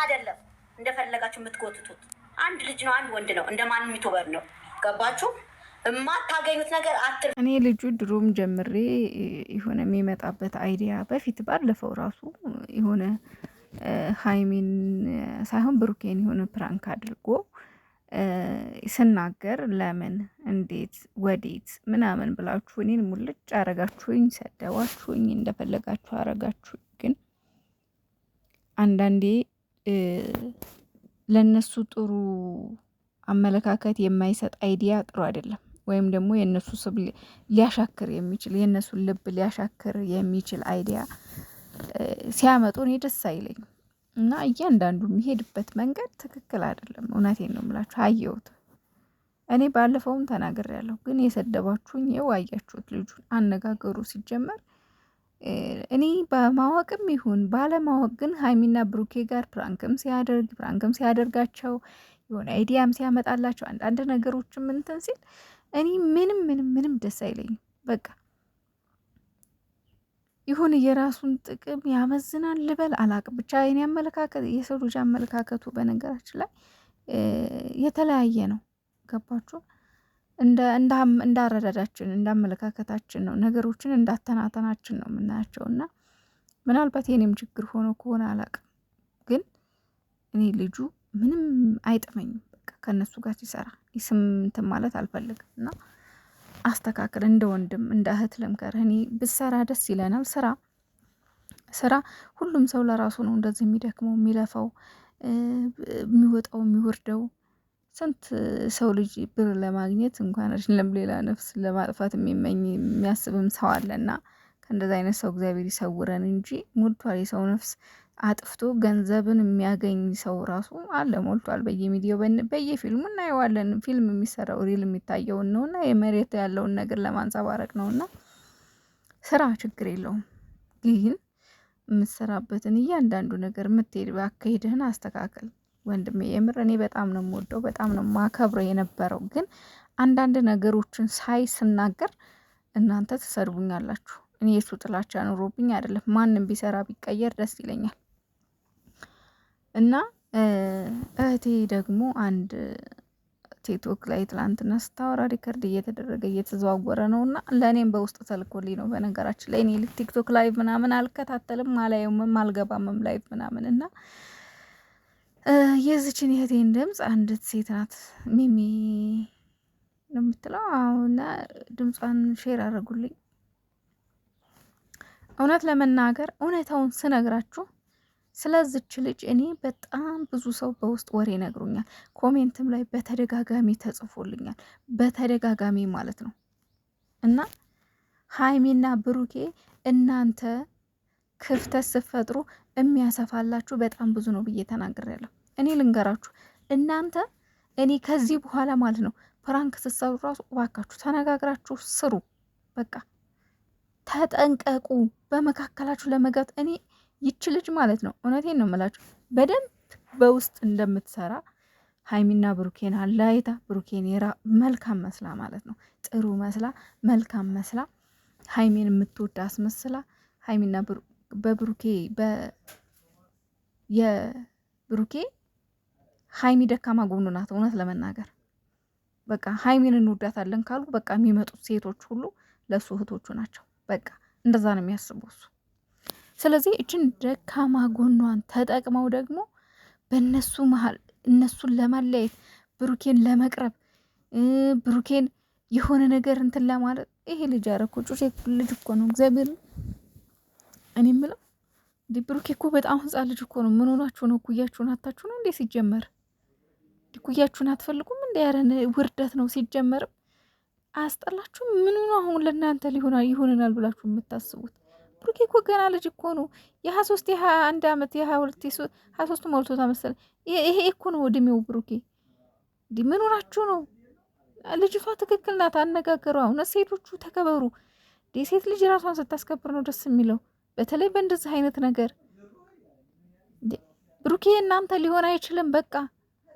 አይደለም እንደፈለጋችሁ የምትጎትቱት። አንድ ልጅ ነው፣ አንድ ወንድ ነው፣ እንደማንም ዩቱበር ነው። ገባችሁ? የማታገኙት ነገር እኔ ልጁ ድሮም ጀምሬ የሆነ የሚመጣበት አይዲያ በፊት ባለፈው ራሱ የሆነ ሀይሚን ሳይሆን ብሩኬን የሆነ ፕራንክ አድርጎ ስናገር ለምን እንዴት ወዴት ምናምን ብላችሁ እኔን ሙልጭ አረጋችሁኝ፣ ሰደዋችሁኝ፣ እንደፈለጋችሁ አረጋችሁ። ግን አንዳንዴ ለነሱ ጥሩ አመለካከት የማይሰጥ አይዲያ ጥሩ አይደለም። ወይም ደግሞ የነሱ ስብ ሊያሻክር የሚችል የነሱን ልብ ሊያሻክር የሚችል አይዲያ ሲያመጡ እኔ ደስ አይለኝም። እና እያንዳንዱ የሚሄድበት መንገድ ትክክል አይደለም። እውነቴን ነው የምላችሁ። አየሁት። እኔ ባለፈውም ተናግሬያለሁ። ግን የሰደባችሁኝ ይኸው አያችሁት። ልጁን አነጋገሩ ሲጀመር እኔ በማወቅም ይሁን ባለማወቅ ግን ሀይሚና ብሩኬ ጋር ፕራንክም ሲያደርጋቸው የሆነ አይዲያም ሲያመጣላቸው አንዳንድ ነገሮችም እንትን ሲል እኔ ምንም ደስ አይለኝም። በቃ ይሁን የራሱን ጥቅም ያመዝናል ልበል አላቅም። ብቻ የኔ አመለካከት የሰው ልጅ አመለካከቱ በነገራችን ላይ የተለያየ ነው። ገባችሁ? እንዳረዳዳችን እንዳመለካከታችን ነው ነገሮችን እንዳተናተናችን ነው የምናያቸው። እና ምናልባት የኔም ችግር ሆኖ ከሆነ አላቅም። ግን እኔ ልጁ ምንም አይጥመኝም። በቃ ከእነሱ ጋር ሲሰራ ስምንትን ማለት አልፈልግም። እና አስተካክል፣ እንደ ወንድም እንደ እህት ልምከር። እኔ ብሰራ ደስ ይለናል። ስራ ሁሉም ሰው ለራሱ ነው እንደዚህ የሚደክመው የሚለፋው የሚወጣው የሚወርደው። ስንት ሰው ልጅ ብር ለማግኘት እንኳን አይደለም ሌላ ነፍስ ለማጥፋት የሚመኝ የሚያስብም ሰው አለና ከእንደዚህ አይነት ሰው እግዚአብሔር ይሰውረን እንጂ ሞልቷል። የሰው ነፍስ አጥፍቶ ገንዘብን የሚያገኝ ሰው ራሱ አለ፣ ሞልቷል። በየሚዲያው በየፊልሙ እናየዋለን። ፊልም የሚሰራው ሪል የሚታየውን ነውና የመሬት ያለውን ነገር ለማንጸባረቅ ነውና ስራ ችግር የለውም። ግን የምትሰራበትን እያንዳንዱ ነገር የምትሄድ አካሄድህን አስተካከል ወንድሜ። የምር እኔ በጣም ነው የምወደው፣ በጣም ነው ማከብረው የነበረው። ግን አንዳንድ ነገሮችን ስናገር እናንተ ትሰድቡኛላችሁ። እኔ የሱ ጥላቻ ኑሮብኝ አይደለም። ማንም ቢሰራ ቢቀየር ደስ ይለኛል። እና እህቴ ደግሞ አንድ ቲክቶክ ላይ ትላንትና ስታወራ ሪከርድ እየተደረገ እየተዘዋወረ ነው እና ለእኔም በውስጥ ተልኮልኝ ነው። በነገራችን ላይ እኔ ቲክቶክ ላይቭ ምናምን አልከታተልም፣ አላየውምም፣ አልገባምም ላይቭ ምናምን እና የዚችን የእህቴን ድምፅ አንዲት ሴት ናት ሚሚ ነው የምትለው እና ድምጿን ሼር አድርጉልኝ። እውነት ለመናገር እውነታውን ስነግራችሁ ስለዚች ልጅ እኔ በጣም ብዙ ሰው በውስጥ ወሬ ነግሮኛል። ኮሜንትም ላይ በተደጋጋሚ ተጽፎልኛል። በተደጋጋሚ ማለት ነው። እና ሀይሚና ብሩኬ እናንተ ክፍተት ስትፈጥሩ የሚያሰፋላችሁ በጣም ብዙ ነው ብዬ ተናግሬያለሁ። እኔ ልንገራችሁ እናንተ እኔ ከዚህ በኋላ ማለት ነው ፕራንክ ስትሰሩ ራሱ እባካችሁ ተነጋግራችሁ ስሩ። በቃ ተጠንቀቁ። በመካከላችሁ ለመጋት እኔ ይች ልጅ ማለት ነው እውነቴን ነው የምላችሁ በደንብ በውስጥ እንደምትሰራ ሀይሚና ብሩኬን አላይታ ብሩኬን መልካም መስላ ማለት ነው ጥሩ መስላ መልካም መስላ ሀይሚን የምትወድ አስመስላ ሀይሚና በብሩኬ የብሩኬ ሀይሚ ደካማ ጎኑ ናት። እውነት ለመናገር በቃ ሀይሚን እንወዳታለን ካሉ በቃ የሚመጡት ሴቶች ሁሉ ለሱ እህቶቹ ናቸው። በቃ እንደዛ ነው የሚያስበው እሱ። ስለዚህ እችን ደካማ ጎኗን ተጠቅመው ደግሞ በእነሱ መሀል እነሱን ለማለያየት ብሩኬን ለመቅረብ ብሩኬን የሆነ ነገር እንትን ለማለት ይሄ ልጅ አረኮ ጩጬ ልጅ እኮ ነው። እግዚአብሔር እኔ የምለው እንዲ ብሩኬ እኮ በጣም ህፃን ልጅ እኮ ነው። ምን ሆናችሁ ነው? ኩያችሁን አታችሁ ነው እንዴ? ሲጀመር ኩያችሁን አትፈልጉም እንዴ? ያረን ውርደት ነው ሲጀመርም አያስጠላችሁም? ምን ነው አሁን ለእናንተ ይሆነናል ብላችሁ የምታስቡት? ብሩኬ እኮ ገና ልጅ እኮ ነው። የ23 የ21 ዓመት የ22 23 ሞልቶታ መሰለኝ። ይሄ እኮ ነው እድሜው ብሩኬ። እንዲህ ምን ሆናችሁ ነው? ልጅቷ ትክክል ናት አነጋገሯ። እውነት ሴቶቹ ተከበሩ። ሴት ልጅ ራሷን ስታስከብር ነው ደስ የሚለው። በተለይ በእንደዚህ አይነት ነገር ብሩኬ እናንተ ሊሆን አይችልም። በቃ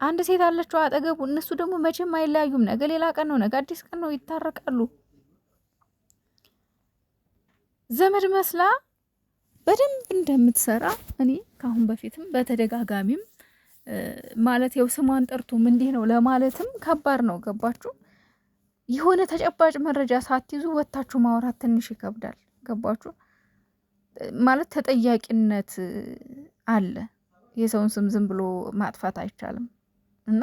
አንድ ሴት አለችው አጠገቡ። እነሱ ደግሞ መቼም አይለያዩም። ነገ ሌላ ቀን ነው፣ ነገ አዲስ ቀን ነው፣ ይታረቃሉ። ዘመድ መስላ በደንብ እንደምትሰራ እኔ ካሁን በፊትም በተደጋጋሚም ማለት ያው ስሟን ጠርቶም እንዲህ ነው ለማለትም ከባድ ነው። ገባችሁ? የሆነ ተጨባጭ መረጃ ሳትይዙ ወታችሁ ማውራት ትንሽ ይከብዳል። ገባችሁ? ማለት ተጠያቂነት አለ። የሰውን ስም ዝም ብሎ ማጥፋት አይቻልም። እና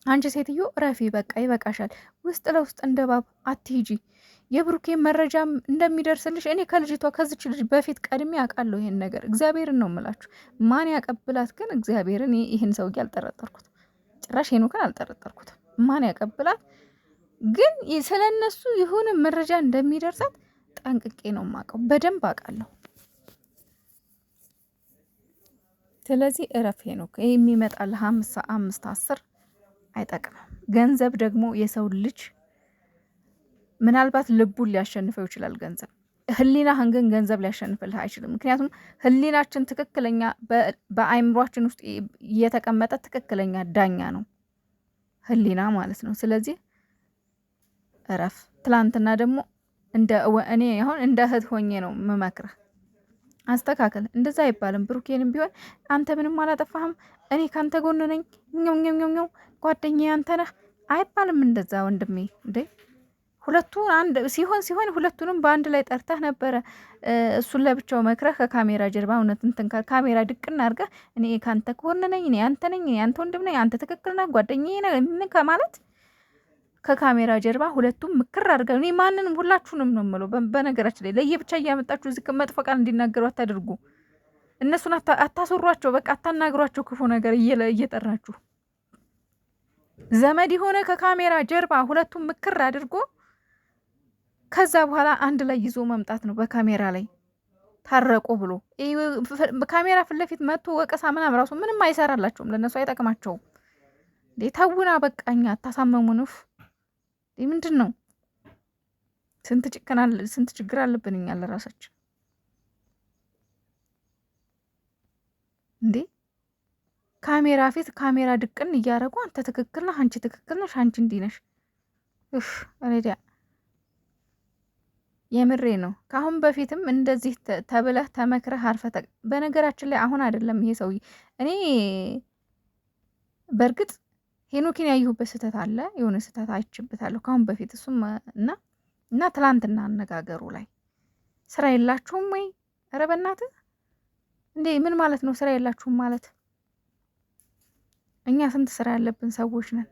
አንቺ ሴትዮ ረፊ፣ በቃ ይበቃሻል። ውስጥ ለውስጥ እንደባብ አትሂጂ። የብሩኬን መረጃም እንደሚደርስልሽ እኔ ከልጅቷ ከዚች ልጅ በፊት ቀድሜ አውቃለሁ ይሄን ነገር። እግዚአብሔርን ነው የምላችሁ። ማን ያቀብላት ግን እግዚአብሔርን። ይህን ሰውዬ አልጠረጠርኩትም፣ ጭራሽ ሄኖክን አልጠረጠርኩትም። ማን ያቀብላት ግን ስለ እነሱ የሆነ መረጃ እንደሚደርሳት ጠንቅቄ ነው የማውቀው፣ በደንብ አውቃለሁ። ስለዚህ እረፍ ሄኖክ። ይህ የሚመጣልህ 5-10 አይጠቅምም። ገንዘብ ደግሞ የሰው ልጅ ምናልባት ልቡን ሊያሸንፈው ይችላል ገንዘብ። ህሊናህን ግን ገንዘብ ሊያሸንፍልህ አይችልም። ምክንያቱም ህሊናችን ትክክለኛ በአይምሯችን ውስጥ የተቀመጠ ትክክለኛ ዳኛ ነው ህሊና ማለት ነው። ስለዚህ እረፍ። ትላንትና ደግሞ እኔ አሁን እንደ እህት ሆኜ ነው የምመክርህ፣ አስተካከል። እንደዛ አይባልም። ብሩኬንም ቢሆን አንተ ምንም አላጠፋህም፣ እኔ ካንተ ጎን ነኝ፣ ኛው ጓደኛዬ አንተ ነህ አይባልም እንደዛ ወንድሜ። እንዴ ሁለቱ አንድ ሲሆን ሁለቱንም በአንድ ላይ ጠርተህ ነበረ። እሱን ለብቻው መክረህ ከካሜራ ጀርባ እውነት እንትን ካሜራ ድቅና አድርገህ እኔ ካንተ ጎን ነኝ፣ እኔ አንተ ነኝ፣ እኔ አንተ ወንድም ነኝ፣ አንተ ትክክል ነህ፣ ጓደኛዬ ነህ ከማለት ከካሜራ ጀርባ ሁለቱም ምክር አድርገው። እኔ ማንንም ሁላችሁንም ነው የምለው። በነገራችን ላይ ለየብቻ እያመጣችሁ እዚህ መጥፎ ቃል እንዲናገሩ አታድርጉ። እነሱን አታስሯቸው፣ በቃ አታናግሯቸው። ክፉ ነገር እየጠራችሁ ዘመድ የሆነ ከካሜራ ጀርባ ሁለቱም ምክር አድርጎ ከዛ በኋላ አንድ ላይ ይዞ መምጣት ነው። በካሜራ ላይ ታረቁ ብሎ በካሜራ ፊት ለፊት መጥቶ ወቀሳ ምናምን ራሱ ምንም አይሰራላቸውም፣ ለእነሱ አይጠቅማቸውም። ተውና በቃኛ፣ አታሳመሙንፍ። ምንድን ነው? ስንት ችግር አለብን እኛ ለራሳችን እንዴ። ካሜራ ፊት ካሜራ ድቅን እያደረጉ አንተ ትክክል ነህ፣ አንቺ ትክክል ነሽ፣ አንቺ እንዲህ ነሽ። ሬዲያ የምሬ ነው። ከአሁን በፊትም እንደዚህ ተብለህ ተመክረህ አርፈህ በነገራችን ላይ አሁን አይደለም ይሄ ሰውዬ። እኔ በእርግጥ ሄኖክን ያየሁበት ስህተት አለ፣ የሆነ ስህተት አይችበታለሁ ከአሁን በፊት እሱም እና ትላንትና አነጋገሩ ላይ ስራ የላችሁም ወይ? ኧረ በእናትህ እንዴ ምን ማለት ነው ስራ የላችሁም ማለት? እኛ ስንት ስራ ያለብን ሰዎች ነን።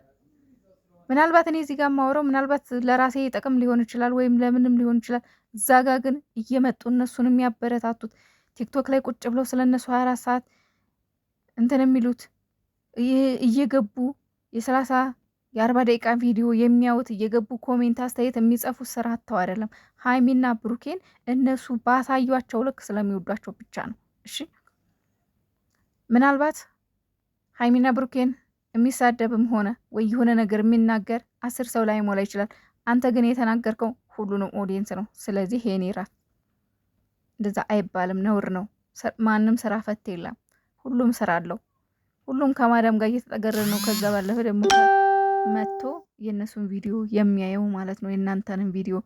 ምናልባት እኔ እዚህ ጋር ማወራው ምናልባት ለራሴ ጥቅም ሊሆን ይችላል፣ ወይም ለምንም ሊሆን ይችላል። እዛ ጋ ግን እየመጡ እነሱን የሚያበረታቱት ቲክቶክ ላይ ቁጭ ብለው ስለነሱ 24 ሰዓት እንትን የሚሉት እየገቡ የ40 ደቂቃ ቪዲዮ የሚያዩት እየገቡ ኮሜንት አስተያየት የሚጽፉት ስራ አጥተው አይደለም። ሀይሚና ብሩኬን እነሱ ባሳዩቸው ልክ ስለሚወዷቸው ብቻ ነው። እሺ ምናልባት ሀይሚና ብሩኬን የሚሳደብም ሆነ ወይ የሆነ ነገር የሚናገር 10 ሰው ላይ ሞላ ይችላል። አንተ ግን የተናገርከው ሁሉንም ኦዲየንስ ነው። ስለዚህ ሄኔ ራት እንደዛ አይባልም፣ ነውር ነው። ማንም ስራ ፈት የለም፣ ሁሉም ስራ አለው። ሁሉም ከማዳም ጋር እየተጠገረ ነው። ከዛ ባለፈ ደግሞ መጥቶ የእነሱን ቪዲዮ የሚያየው ማለት ነው። የእናንተንም ቪዲዮ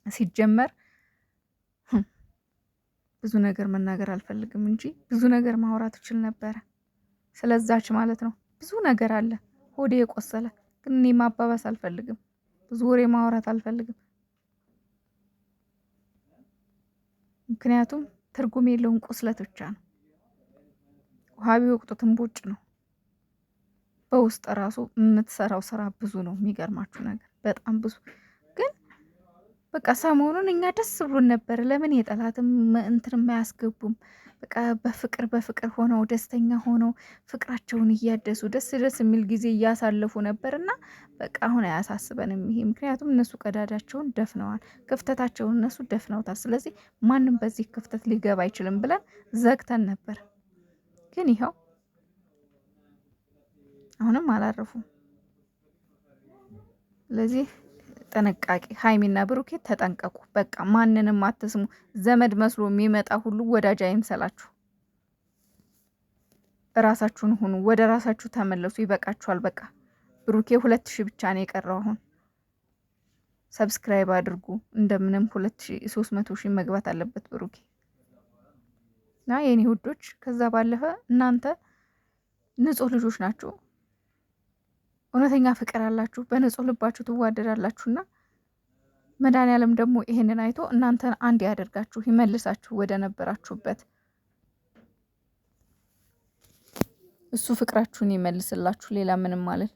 ሲጀመር ብዙ ነገር መናገር አልፈልግም እንጂ ብዙ ነገር ማውራት እችል ነበረ ስለዛች ማለት ነው። ብዙ ነገር አለ ሆዴ የቆሰለ ግን እኔ ማባባስ አልፈልግም። ብዙ ወሬ ማውራት አልፈልግም። ምክንያቱም ትርጉም የለውም፣ ቁስለት ብቻ ነው። ውሃ ቢወቅጡት እምቦጭ ነው። በውስጥ ራሱ የምትሰራው ስራ ብዙ ነው። የሚገርማችሁ ነገር በጣም ብዙ። ግን በቃ ሰሞኑን እኛ ደስ ብሎን ነበር። ለምን የጠላትም እንትን አያስገቡም? በቃ በፍቅር ሆነው ደስተኛ ሆነው ፍቅራቸውን እያደሱ ደስ የሚል ጊዜ እያሳለፉ ነበር እና በቃ አሁን አያሳስበንም ይሄ። ምክንያቱም እነሱ ቀዳዳቸውን ደፍነዋል፣ ክፍተታቸውን እነሱ ደፍነውታል። ስለዚህ ማንም በዚህ ክፍተት ሊገባ አይችልም ብለን ዘግተን ነበር። ግን ይኸው አሁንም አላረፉም። ስለዚህ ጥንቃቄ፣ ሀይሚና ብሩኬ ተጠንቀቁ። በቃ ማንንም አትስሙ። ዘመድ መስሎ የሚመጣ ሁሉ ወዳጅ አይምሰላችሁ። እራሳችሁን ሁኑ፣ ወደ ራሳችሁ ተመለሱ። ይበቃችኋል። በቃ ብሩኬ 2000 ብቻ ነው የቀረው። አሁን ሰብስክራይብ አድርጉ። እንደምንም 2300 ሺህ መግባት አለበት ብሩኬ። እና የኔ ውዶች ከዛ ባለፈ እናንተ ንጹህ ልጆች ናችሁ። እውነተኛ ፍቅር አላችሁ። በንጹህ ልባችሁ ትዋደዳላችሁና መድኃኒዓለም ደግሞ ይሄንን አይቶ እናንተን አንድ ያደርጋችሁ፣ ይመልሳችሁ ወደ ነበራችሁበት። እሱ ፍቅራችሁን ይመልስላችሁ። ሌላ ምንም ማለት